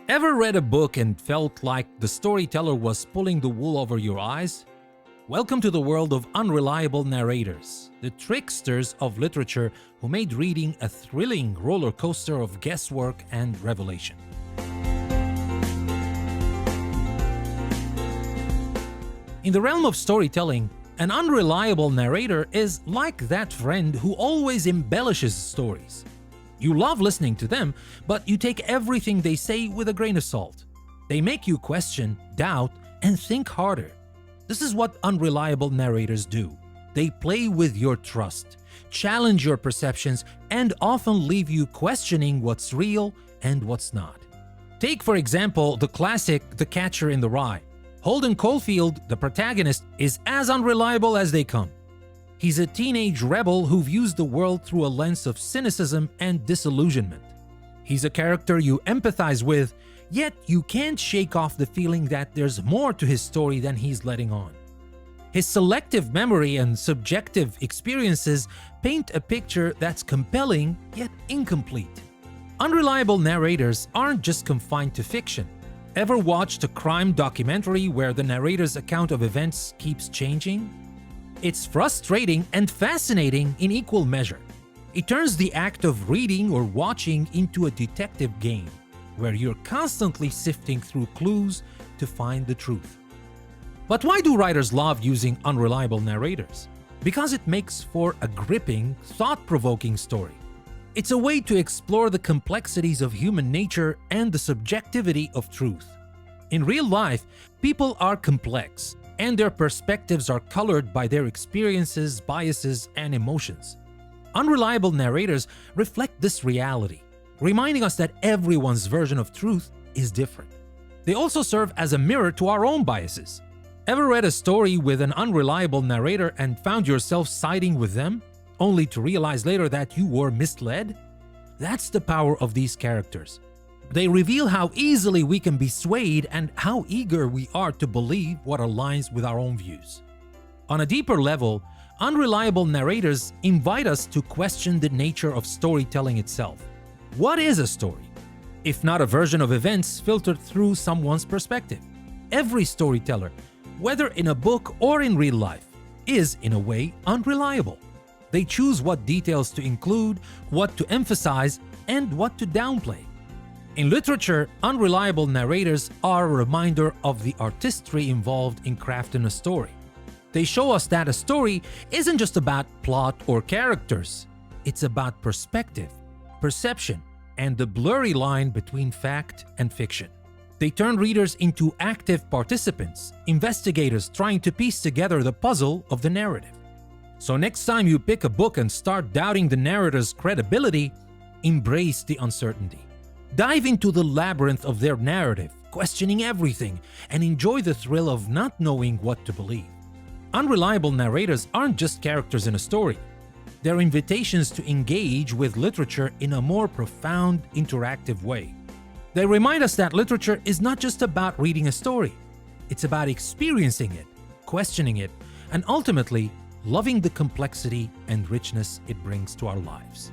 Ever read a book and felt like the storyteller was pulling the wool over your eyes? Welcome to the world of unreliable narrators, the tricksters of literature who made reading a thrilling roller coaster of guesswork and revelation. In the realm of storytelling, an unreliable narrator is like that friend who always embellishes stories. You love listening to them, but you take everything they say with a grain of salt. They make you question, doubt, and think harder. This is what unreliable narrators do. They play with your trust, challenge your perceptions, and often leave you questioning what's real and what's not. Take, for example, the classic The Catcher in the Rye. Holden Caulfield, the protagonist, is as unreliable as they come. He's a teenage rebel who views the world through a lens of cynicism and disillusionment. He's a character you empathize with, yet you can't shake off the feeling that there's more to his story than he's letting on. His selective memory and subjective experiences paint a picture that's compelling yet incomplete. Unreliable narrators aren't just confined to fiction. Ever watched a crime documentary where the narrator's account of events keeps changing? It's frustrating and fascinating in equal measure. It turns the act of reading or watching into a detective game, where you're constantly sifting through clues to find the truth. But why do writers love using unreliable narrators? Because it makes for a gripping, thought-provoking story. It's a way to explore the complexities of human nature and the subjectivity of truth. In real life, people are complex, and their perspectives are colored by their experiences, biases, and emotions. Unreliable narrators reflect this reality, reminding us that everyone's version of truth is different. They also serve as a mirror to our own biases. Ever read a story with an unreliable narrator and found yourself siding with them, only to realize later that you were misled? That's the power of these characters. They reveal how easily we can be swayed and how eager we are to believe what aligns with our own views. On a deeper level, unreliable narrators invite us to question the nature of storytelling itself. What is a story, if not a version of events filtered through someone's perspective? Every storyteller, whether in a book or in real life, is in a way unreliable. They choose what details to include, what to emphasize, and what to downplay. In literature, unreliable narrators are a reminder of the artistry involved in crafting a story. They show us that a story isn't just about plot or characters. It's about perspective, perception, and the blurry line between fact and fiction. They turn readers into active participants, investigators trying to piece together the puzzle of the narrative. So next time you pick a book and start doubting the narrator's credibility, embrace the uncertainty. Dive into the labyrinth of their narrative, questioning everything, and enjoy the thrill of not knowing what to believe. Unreliable narrators aren't just characters in a story. They're invitations to engage with literature in a more profound, interactive way. They remind us that literature is not just about reading a story. It's about experiencing it, questioning it, and ultimately loving the complexity and richness it brings to our lives.